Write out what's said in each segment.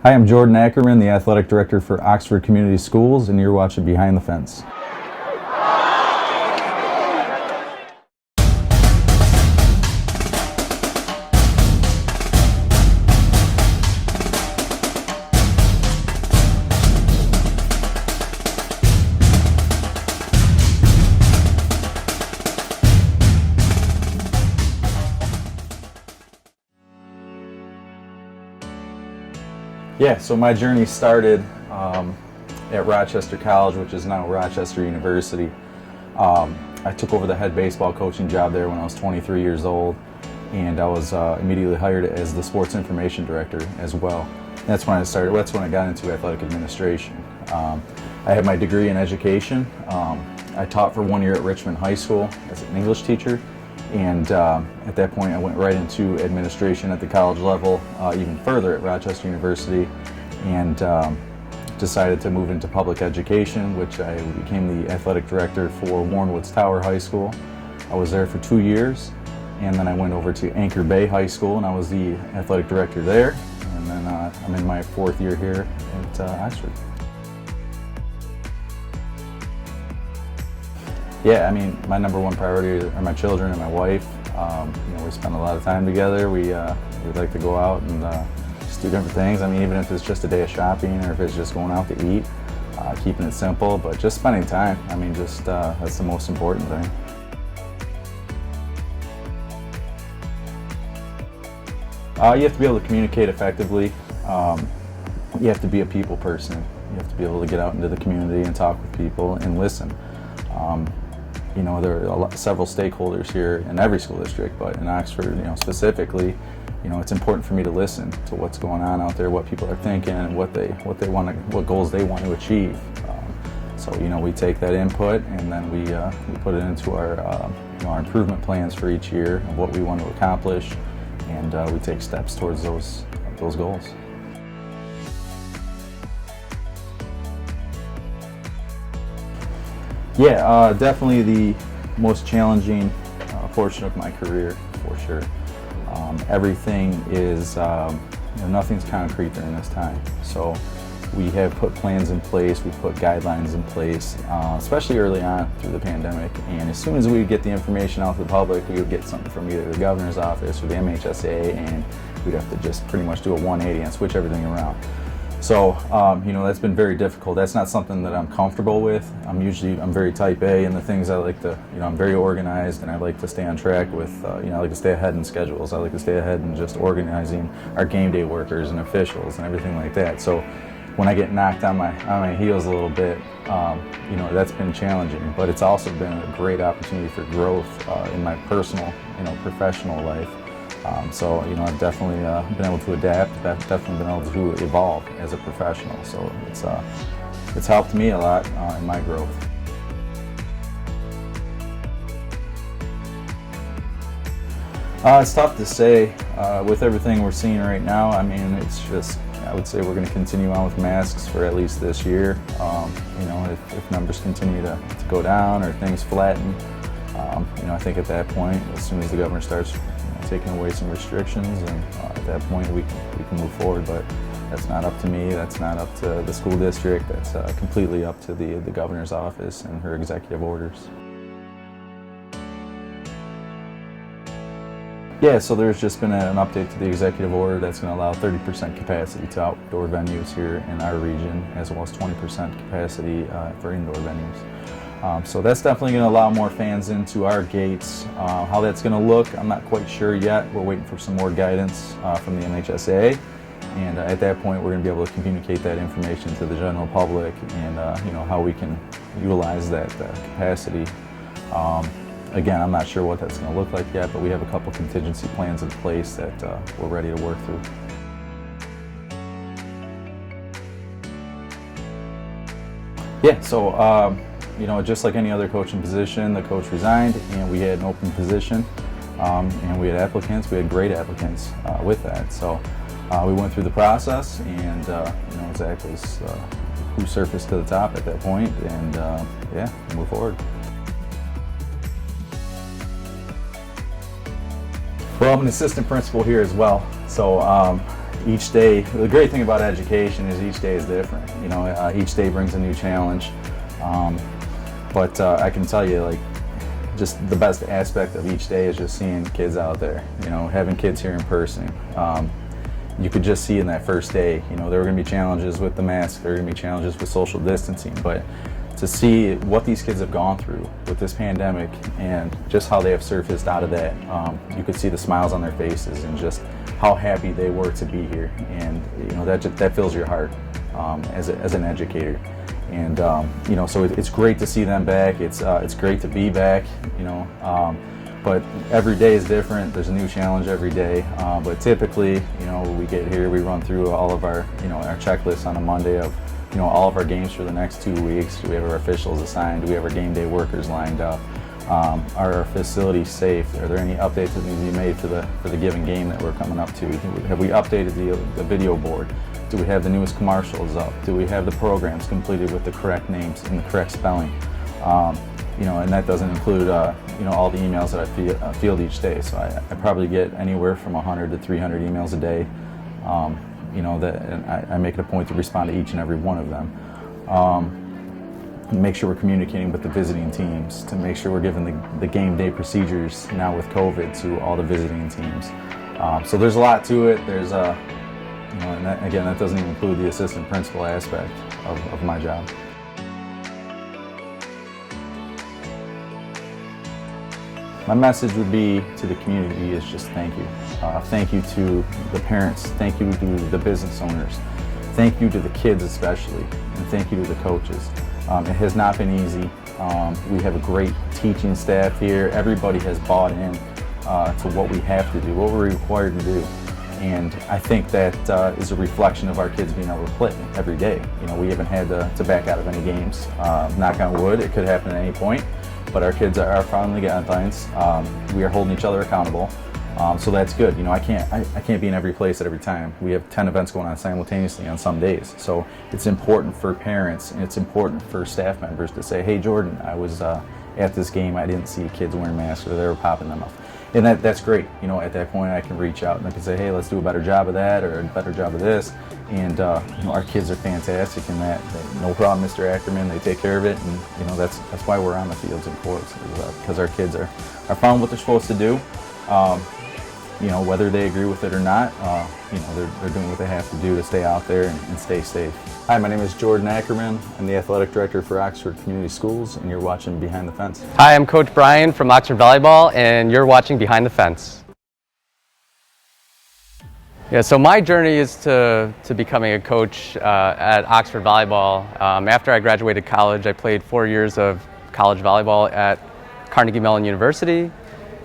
Hi, I'm Jordan Ackerman, the Athletic Director for Oxford Community Schools, and you're watching Behind the Fence. Yeah, so my journey started at Rochester College, which is now Rochester University. I took over the head baseball coaching job there when I was 23 years old, and I was immediately hired as the sports information director as well. That's when I got into athletic administration. I had my degree in education. I taught for 1 year at Richmond High School as an English teacher, and at that point I went right into administration at the college level, even further at Rochester University, and decided to move into public education, which I became the athletic director for Warren Woods Tower High School. I was there for 2 years, and then I went over to Anchor Bay High School, and I was the athletic director there, and then I'm in my 4th year here at Oxford. Yeah, I mean, my number one priority are my children and my wife. We spend a lot of time together. We like to go out and just do different things. I mean, even if it's just a day of shopping or if it's just going out to eat, keeping it simple, but just spending time. I mean, just that's the most important thing. You have to be able to communicate effectively. You have to be a people person. You have to be able to get out into the community and talk with people and listen. There are several stakeholders here in every school district, but in Oxford, specifically, it's important for me to listen to what's going on out there, what people are thinking, and what goals they want to achieve. So we take that input and then we put it into our improvement plans for each year of what we want to accomplish, and we take steps towards those goals. Yeah, definitely the most challenging portion of my career, for sure. Everything is, nothing's concrete during this time. So we have put plans in place, we put guidelines in place, especially early on through the pandemic. And as soon as we get the information out to the public, we would get something from either the governor's office or the MHSA, and we'd have to just pretty much do a 180 and switch everything around. So, that's been very difficult. That's not something that I'm comfortable with. I'm very type A in the things I like to, I'm very organized, and I like to stay on track with, I like to stay ahead in schedules. I like to stay ahead in just organizing our game day workers and officials and everything like that. So when I get knocked on my heels a little bit, that's been challenging, but it's also been a great opportunity for growth in my personal, professional life. So I've definitely been able to adapt. I've definitely been able to evolve as a professional. So it's helped me a lot in my growth. It's tough to say with everything we're seeing right now. I mean, I would say we're going to continue on with masks for at least this year. If numbers continue to go down or things flatten, I think at that point, as soon as the governor starts taking away some restrictions, and at that point we can move forward. But that's not up to me, that's not up to the school district, that's completely up to the governor's office and her executive orders. Yeah, so there's just been an update to the executive order that's going to allow 30% capacity to outdoor venues here in our region, as well as 20% capacity for indoor venues. So that's definitely going to allow more fans into our gates. How that's going to look, I'm not quite sure yet. We're waiting for some more guidance from the MHSA, and at that point we're going to be able to communicate that information to the general public, and how we can utilize that capacity. Again, I'm not sure what that's going to look like yet, but we have a couple contingency plans in place that we're ready to work through. Yeah, so just like any other coaching position, the coach resigned and we had an open position, and we had applicants. We had great applicants with that. So we went through the process, and Zach was who surfaced to the top at that point, and move forward. Well, I'm an assistant principal here as well. So each day, the great thing about education is each day is different. You know, each day brings a new challenge. But I can tell you, like, just the best aspect of each day is just seeing kids out there, you know, having kids here in person. You could just see in that first day, you know, there were going to be challenges with the mask, there were going to be challenges with social distancing, but to see what these kids have gone through with this pandemic and just how they have surfaced out of that, you could see the smiles on their faces and just how happy they were to be here. And, you know, that fills your heart as an educator. And you know, so it's great to see them back. It's great to be back. You know, but every day is different. There's a new challenge every day. But typically, you know, when we get here, we run through all of our, you know, our checklists on a Monday of, you know, all of our games for the next 2 weeks. Do we have our officials assigned? Do we have our game day workers lined up? Are our facilities safe? Are there any updates that need to be made for the given game that we're coming up to? Have we updated the video board? Do we have the newest commercials up? Do we have the programs completed with the correct names and the correct spelling? You know, and that doesn't include you know, all the emails that I field each day. So I probably get anywhere from 100 to 300 emails a day. You know, and I make it a point to respond to each and every one of them. Make sure we're communicating with the visiting teams, to make sure we're giving the game day procedures now with COVID to all the visiting teams. So there's a lot to it. There's you know, and that doesn't even include the assistant principal aspect of my job. My message would be to the community is just thank you. Thank you to the parents, thank you to the business owners, thank you to the kids especially, and thank you to the coaches. It has not been easy. We have a great teaching staff here. Everybody has bought in to what we have to do, what we're required to do. And I think that is a reflection of our kids being able to play every day. You know, we haven't had to back out of any games. Knock on wood, it could happen at any point, but our kids are following the guidelines. We are holding each other accountable, so that's good. You know, I can't be in every place at every time. We have 10 events going on simultaneously on some days, so it's important for parents and it's important for staff members to say, hey Jordan, I was at this game, I didn't see kids wearing masks or they were popping them off. And that's great. You know, at that point I can reach out and I can say, hey, let's do a better job of that or a better job of this. And you know, our kids are fantastic in that. No problem, Mr. Ackerman. They take care of it, and you know, that's why we're on the fields and courts, because our kids are following what they're supposed to do. You know, whether they agree with it or not, you know, they're doing what they have to do to stay out there and stay safe. Hi, my name is Jordan Ackerman. I'm the athletic director for Oxford Community Schools, and you're watching Behind the Fence. Hi, I'm Coach Brian from Oxford Volleyball, and you're watching Behind the Fence. Yeah, so my journey is to becoming a coach at Oxford Volleyball. After I graduated college, I played 4 years of college volleyball at Carnegie Mellon University,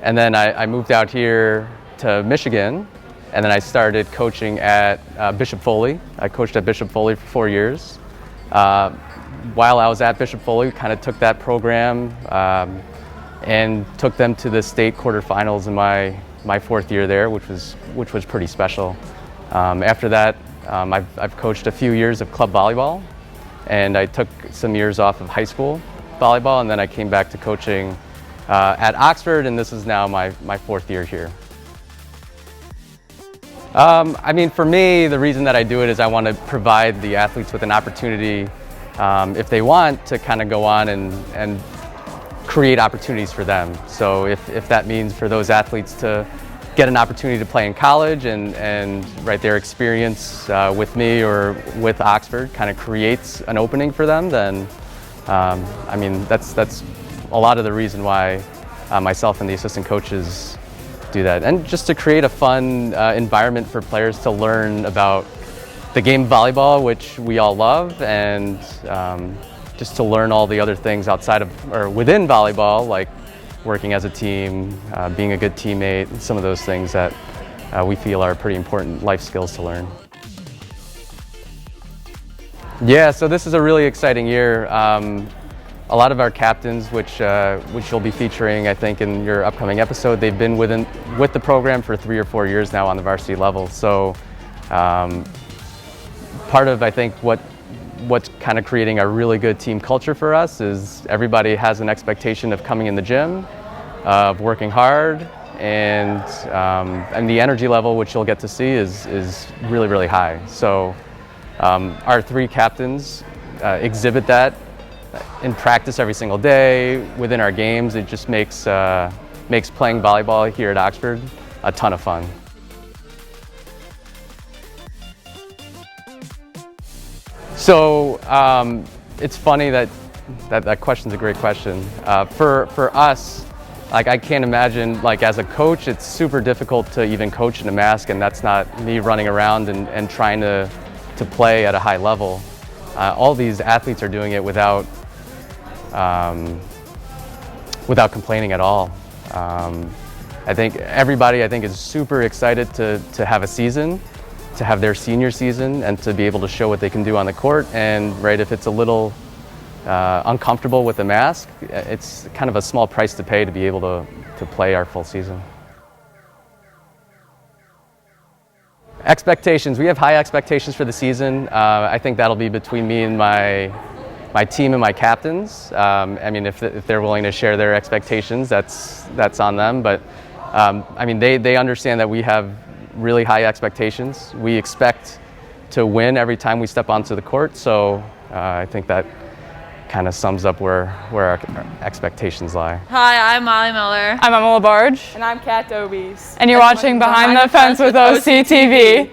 and then I moved out here to Michigan, and then I started coaching at Bishop Foley. I coached at Bishop Foley for 4 years. While I was at Bishop Foley, kind of took that program and took them to the state quarterfinals in my 4th year there, which was pretty special. After that, I've coached a few years of club volleyball, and I took some years off of high school volleyball, and then I came back to coaching at Oxford, and this is now my 4th year here. I mean, for me, the reason that I do it is I want to provide the athletes with an opportunity, if they want, to kind of go on and create opportunities for them. So if that means for those athletes to get an opportunity to play in college and right, their experience with me or with Oxford kind of creates an opening for them, then I mean, that's a lot of the reason why myself and the assistant coaches do that, and just to create a fun environment for players to learn about the game of volleyball, which we all love, and just to learn all the other things outside of or within volleyball, like working as a team, being a good teammate, and some of those things that we feel are pretty important life skills to learn. Yeah, so this is a really exciting year. A lot of our captains, which you'll be featuring, I think, in your upcoming episode, they've been with the program for 3 or 4 years now on the varsity level. So part of, I think, what's kind of creating a really good team culture for us is everybody has an expectation of coming in the gym, of working hard, and the energy level, which you'll get to see, is really, really high. So our 3 captains exhibit that in practice every single day, within our games. It just makes playing volleyball here at Oxford a ton of fun. So it's funny that question's a great question. For us, like, I can't imagine, like, as a coach, it's super difficult to even coach in a mask, and that's not me running around and trying to play at a high level. All these athletes are doing it without complaining at all. I think everybody is super excited to have a season, to have their senior season, and to be able to show what they can do on the court. And right, if it's a little uncomfortable with the mask, it's kind of a small price to pay to be able to play our full season. Expectations. We have high expectations for the season. I think that'll be between me and my team and my captains. I mean, if they're willing to share their expectations, that's on them. But I mean, they understand that we have really high expectations. We expect to win every time we step onto the court. So I think that kind of sums up where our expectations lie. Hi, I'm Molly Miller. I'm Emma LaBarge. And I'm Kat Dobies. And you're watching Behind the Fence with OCTV.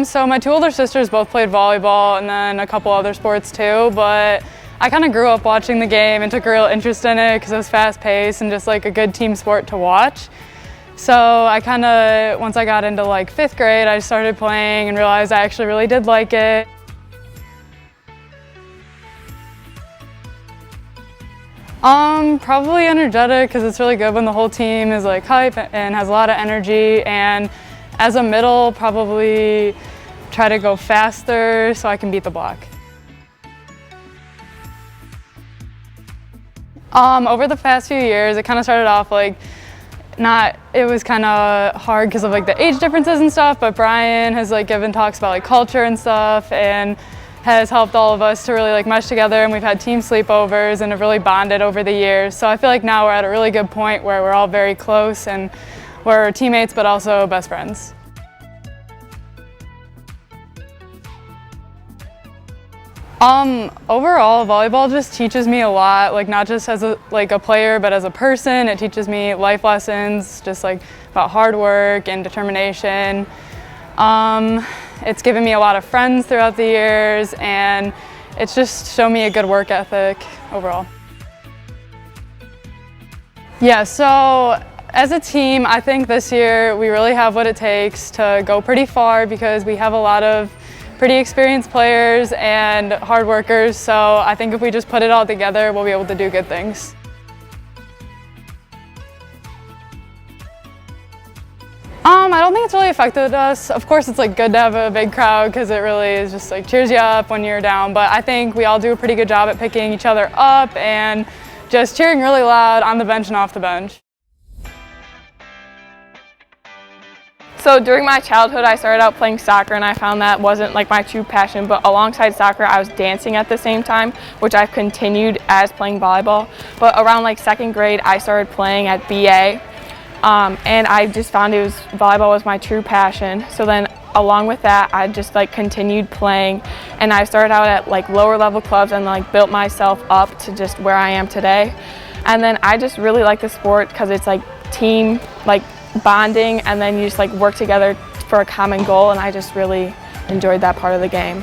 So my 2 older sisters both played volleyball and then a couple other sports too, but I kind of grew up watching the game and took a real interest in it because it was fast-paced and just like a good team sport to watch. So I kind of, once I got into like 5th grade, I started playing and realized I actually really did like it. Probably energetic, because it's really good when the whole team is like hype and has a lot of energy. And as a middle, probably try to go faster so I can beat the block. Over the past few years, it kind of started off like it was kind of hard because of like the age differences and stuff, but Brian has like given talks about like culture and stuff and has helped all of us to really like mesh together, and we've had team sleepovers and have really bonded over the years. So I feel like now we're at a really good point where we're all very close and we're teammates but also best friends. Overall, volleyball just teaches me a lot, like not just as a player, but as a person. It teaches me life lessons, just like about hard work and determination. It's given me a lot of friends throughout the years, and it's just shown me a good work ethic overall. Yeah, so as a team, I think this year we really have what it takes to go pretty far because we have a lot of pretty experienced players and hard workers, so I think if we just put it all together, we'll be able to do good things. I don't think it's really affected us. Of course, it's like good to have a big crowd because it really is just like cheers you up when you're down, but I think we all do a pretty good job at picking each other up and just cheering really loud on the bench and off the bench. So during my childhood, I started out playing soccer, and I found that wasn't like my true passion, but alongside soccer, I was dancing at the same time, which I've continued as playing volleyball. But around like 2nd grade, I started playing at BA, and I just found volleyball was my true passion. So then along with that, I just like continued playing, and I started out at like lower level clubs and like built myself up to just where I am today. And then I just really like the sport because it's like team, like bonding, and then you just like work together for a common goal, and I just really enjoyed that part of the game.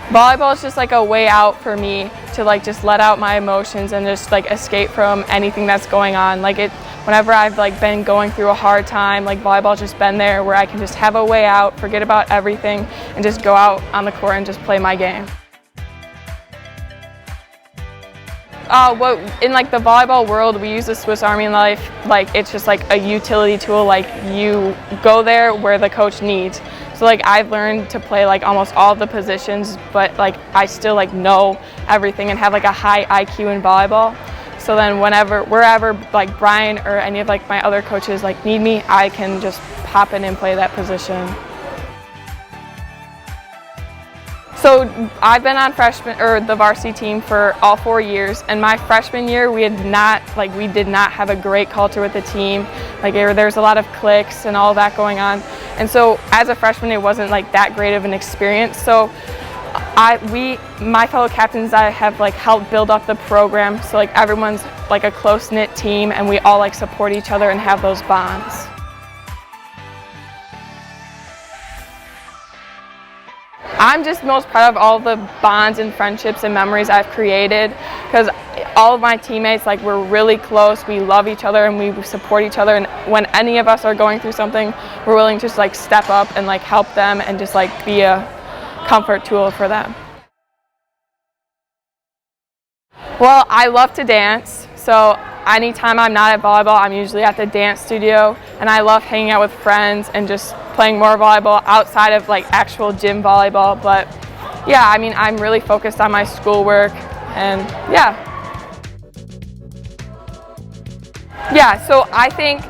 Volleyball is just like a way out for me to like just let out my emotions and just like escape from anything that's going on. Like whenever I've like been going through a hard time, like volleyball's just been there where I can just have a way out, forget about everything, and just go out on the court and just play my game. In like the volleyball world, we use the Swiss Army knife. Like it's just like a utility tool. Like you go there where the coach needs. So like I've learned to play like almost all the positions, but like I still like know everything and have like a high IQ in volleyball. So then wherever like Brian or any of like my other coaches like need me, I can just pop in and play that position. So I've been on the varsity team for all 4 years, and my freshman year we did not have a great culture with the team. There's a lot of cliques and all that going on, and so as a freshman it wasn't that great of an experience. So my fellow captains, I have helped build up the program, so everyone's a close-knit team, and we all support each other and have those bonds. I'm just most proud of all the bonds and friendships and memories I've created, because all of my teammates, we're really close, we love each other and we support each other, and when any of us are going through something, we're willing to just step up and help them and just be a comfort tool for them. Well, I love to dance, so anytime I'm not at volleyball, I'm usually at the dance studio, and I love hanging out with friends and just playing more volleyball outside of actual gym volleyball. But yeah, I'm really focused on my schoolwork, and yeah, so I think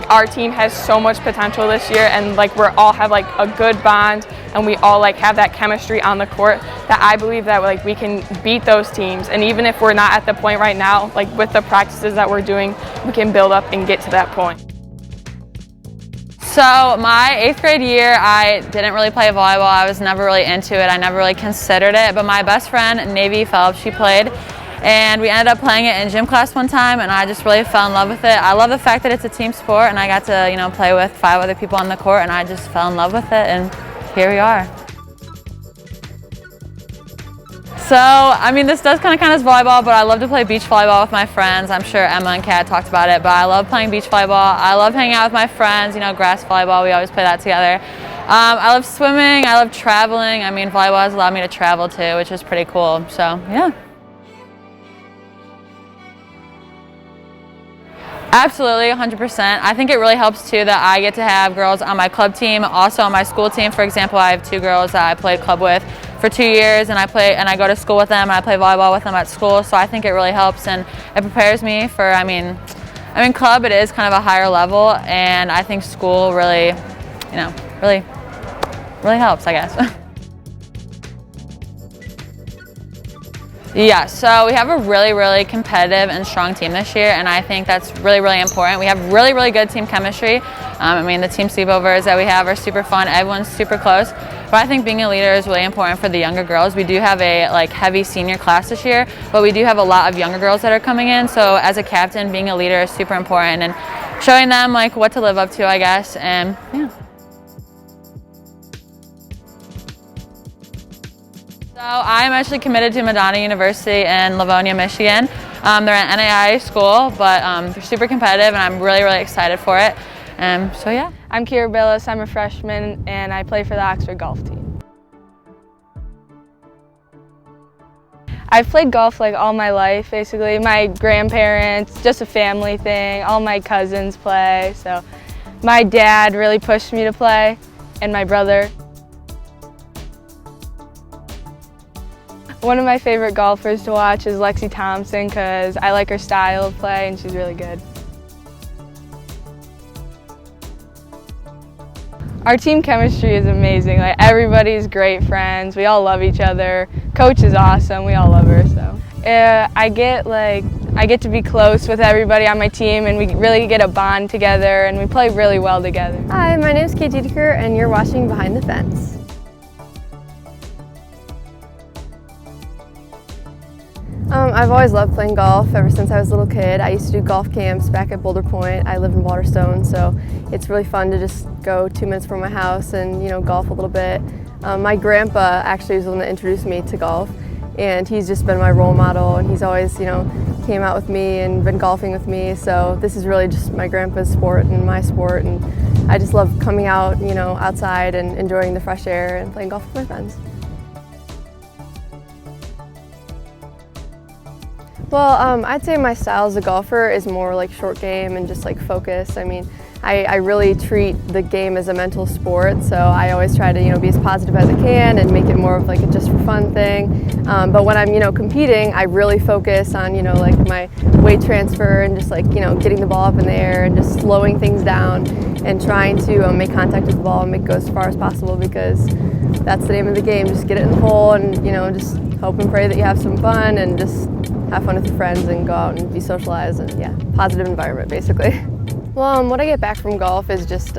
our team has so much potential this year, and we all have a good bond, and we all have that chemistry on the court that I believe that we can beat those teams. And even if we're not at the point right now, with the practices that we're doing, we can build up and get to that point. So my 8th grade year, I didn't really play volleyball. I was never really into it. I never really considered it. But my best friend, Navy Phelps, she played. And we ended up playing it in gym class one time, and I just really fell in love with it. I love the fact that it's a team sport, and I got to, play with 5 other people on the court, and I just fell in love with it, and here we are. So, this does kind of count as volleyball, but I love to play beach volleyball with my friends. I'm sure Emma and Kat talked about it, but I love playing beach volleyball. I love hanging out with my friends, grass volleyball, we always play that together. I love swimming, I love traveling. Volleyball has allowed me to travel too, which is pretty cool, so yeah. Absolutely, 100%. I think it really helps too that I get to have girls on my club team, also on my school team. For example, I have 2 girls that I played club with for 2 years, and I go to school with them, and I play volleyball with them at school. So I think it really helps, and it prepares me for. Club, it is kind of a higher level, and I think school really, really helps, I guess. Yeah, so we have a really, really competitive and strong team this year, and I think that's really, really important. We have really, really good team chemistry. The team sleepovers that we have are super fun. Everyone's super close. But I think being a leader is really important for the younger girls. We do have a heavy senior class this year, but we do have a lot of younger girls that are coming in. So as a captain, being a leader is super important, and showing them what to live up to, I guess. And yeah. So I'm actually committed to Madonna University in Livonia, Michigan. They're an NAIA school, but they're super competitive, and I'm really, really excited for it. So yeah. I'm Kira Billis, I'm a freshman, and I play for the Oxford golf team. I've played golf all my life, basically. My grandparents, just a family thing. All my cousins play, so my dad really pushed me to play, and my brother. One of my favorite golfers to watch is Lexi Thompson, because I like her style of play and she's really good. Our team chemistry is amazing. Everybody's great friends. We all love each other. Coach is awesome. We all love her. So I get to be close with everybody on my team, and we really get a bond together, and we play really well together. Hi, my name is Edeker, and you're watching Behind the Fence. I've always loved playing golf ever since I was a little kid. I used to do golf camps back at Boulder Point. I live in Waterstone, so it's really fun to just go 2 minutes from my house and golf a little bit. My grandpa actually was the one that introduced me to golf, and he's just been my role model, and he's always came out with me and been golfing with me. So this is really just my grandpa's sport and my sport, and I just love coming out outside and enjoying the fresh air and playing golf with my friends. Well, I'd say my style as a golfer is more like short game and just like focus. I mean, I really treat the game as a mental sport, so I always try to be as positive as I can and make it more of like a just for fun thing. But when I'm competing, I really focus on like my weight transfer and just like getting the ball up in the air and just slowing things down and trying to make contact with the ball and make it go as far as possible, because that's the name of the game. Just get it in the hole and just hope and pray that you have some fun and just have fun with your friends and go out and be socialized and positive environment basically. Well, what I get back from golf is just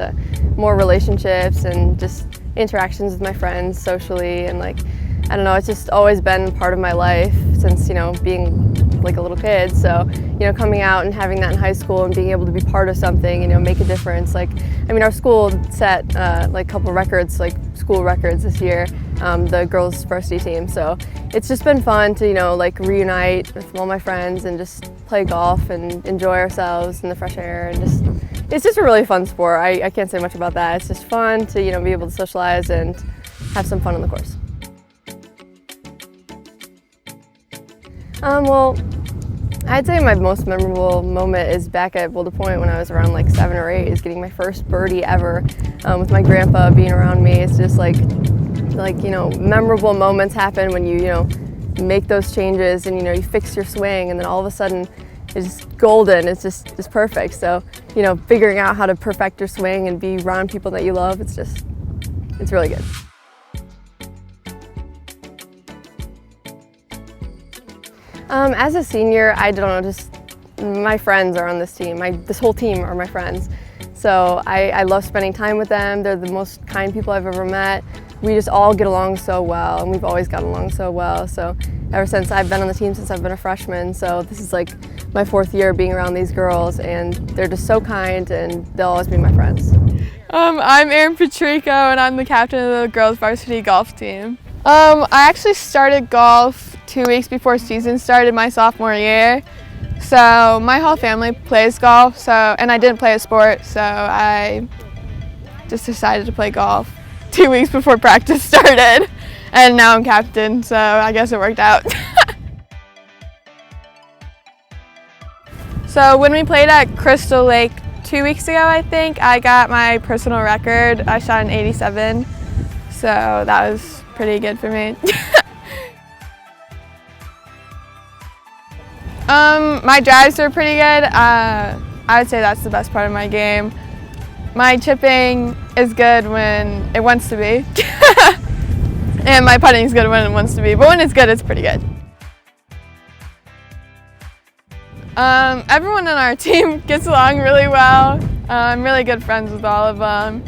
more relationships and just interactions with my friends socially, and like, I don't know, it's just always been part of my life since being like a little kid. So coming out and having that in high school and being able to be part of something, make a difference. Like, I mean, our school set like a couple records, like school records this year, the girls varsity team. So it's just been fun to like reunite with all my friends and just play golf and enjoy ourselves in the fresh air, and just it's just a really fun sport. I can't say much about that. It's just fun to be able to socialize and have some fun on the course. Well, I'd say my most memorable moment is back at Boulder Point when I was around like 7 or 8, is getting my first birdie ever with my grandpa being around me. It's just like memorable moments happen when you make those changes and you fix your swing, and then all of a sudden it's just golden. It's just perfect. So figuring out how to perfect your swing and be around people that you love, it's really good. As a senior, I don't know, just my friends are on this team. This whole team are my friends. So I love spending time with them. They're the most kind people I've ever met. We just all get along so well, and we've always gotten along so well. So ever since I've been on the team, since I've been a freshman, so this is like my 4th year being around these girls, and they're just so kind, and they'll always be my friends. I'm Patricko, and I'm the captain of the girls varsity golf team. I actually started golf 2 weeks before season started my sophomore year. So my whole family plays golf, and I didn't play a sport, so I just decided to play golf 2 weeks before practice started, and now I'm captain, so I guess it worked out. So when we played at Crystal Lake 2 weeks ago, I think, I got my personal record. I shot an 87, so that was pretty good for me. My drives are pretty good. I would say that's the best part of my game. My chipping is good when it wants to be, and my putting is good when it wants to be, but when it's good, it's pretty good. Everyone on our team gets along really well. I'm really good friends with all of them.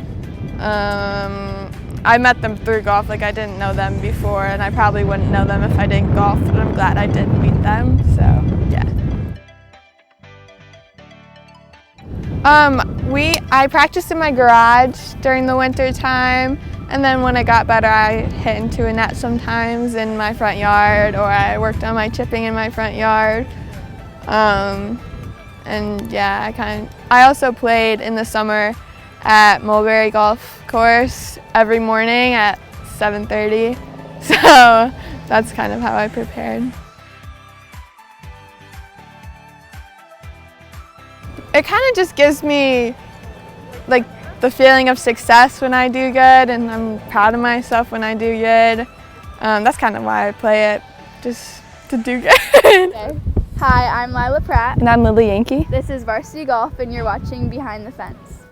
I met them through golf. Like, I didn't know them before, and I probably wouldn't know them if I didn't golf, but I'm glad I did meet them, so yeah. I practiced in my garage during the winter time, and then when I got better, I hit into a net sometimes in my front yard, or I worked on my chipping in my front yard. And yeah, I also played in the summer at Mulberry Golf Course every morning at 7:30, so that's kind of how I prepared. It kind of just gives me like the feeling of success when I do good, and I'm proud of myself when I do good. That's kind of why I play it, just to do good. Okay. Hi, I'm Lila Pratt. And I'm Lily Yankee. This is Varsity Golf, and you're watching Behind the Fence.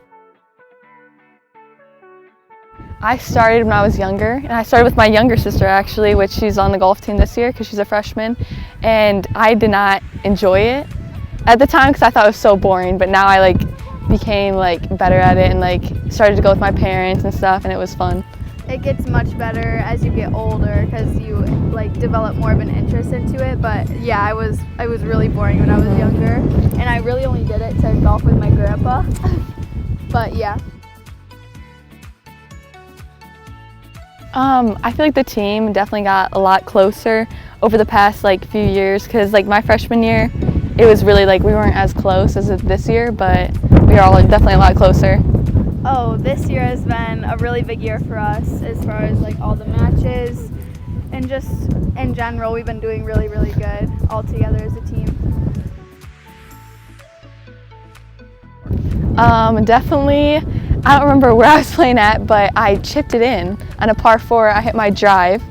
I started when I was younger, and I started with my younger sister actually, which she's on the golf team this year because she's a freshman, and I did not enjoy it at the time because I thought it was so boring, but now I became better at it and started to go with my parents and stuff, and it was fun. It gets much better as you get older because you develop more of an interest into it, but yeah, I was really boring when I was younger, and I really only did it to golf with my grandpa. But yeah. I feel like the team definitely got a lot closer over the past few years because my freshman year, it was really we weren't as close as this year, but we are all definitely a lot closer. Oh, this year has been a really big year for us as far as all the matches, and just in general, we've been doing really, really good all together as a team. Definitely, I don't remember where I was playing at, but I chipped it in on a par 4. I hit my drive,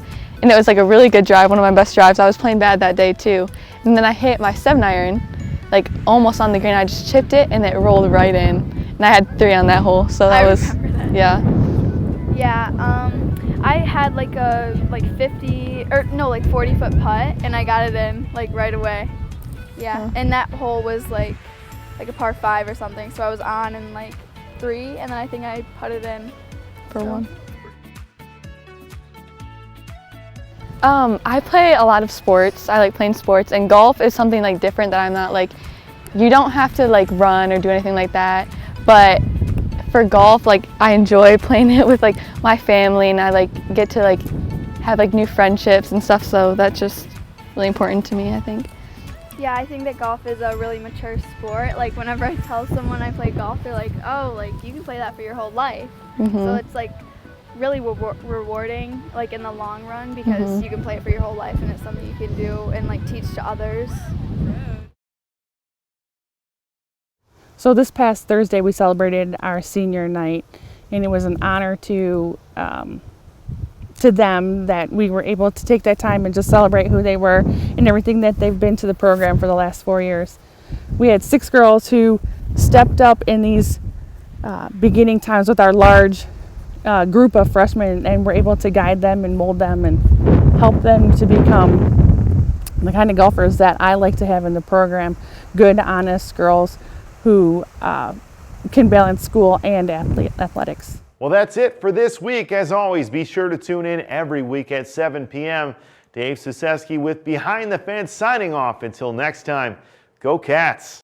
and it was like a really good drive, one of my best drives. I was playing bad that day too. And then I hit my 7-iron, like almost on the green. I just chipped it, and it rolled right in. And I had 3 on that hole, so that was, yeah. Yeah, I had like a 40-foot putt, and I got it in like right away. Yeah, and that hole was like a par 5 or something, so I was on in like 3, and then I think I putted in for 1. I play a lot of sports. I like playing sports, and golf is something like different that I'm not like, you don't have to like run or do anything like that, but for golf, like I enjoy playing it with like my family, and I like get to like have like new friendships and stuff, so that's just really important to me, I think. Yeah, I think that golf is a really mature sport. Like whenever I tell someone I play golf, they're like, oh, like you can play that for your whole life. So it's like really rewarding like in the long run, because you can play it for your whole life, and it's something you can do and like teach to others. So this past Thursday we celebrated our senior night, and it was an honor to them that we were able to take that time and just celebrate who they were and everything that they've been to the program for the last 4 years. We had 6 girls who stepped up in these beginning times with our large group of freshmen, and were able to guide them and mold them and help them to become the kind of golfers that I like to have in the program. Good, honest girls who can balance school and athletics. Well, that's it for this week. As always, be sure to tune in every week at 7 p.m. Dave Suseski with Behind the Fence signing off. Until next time, go Cats!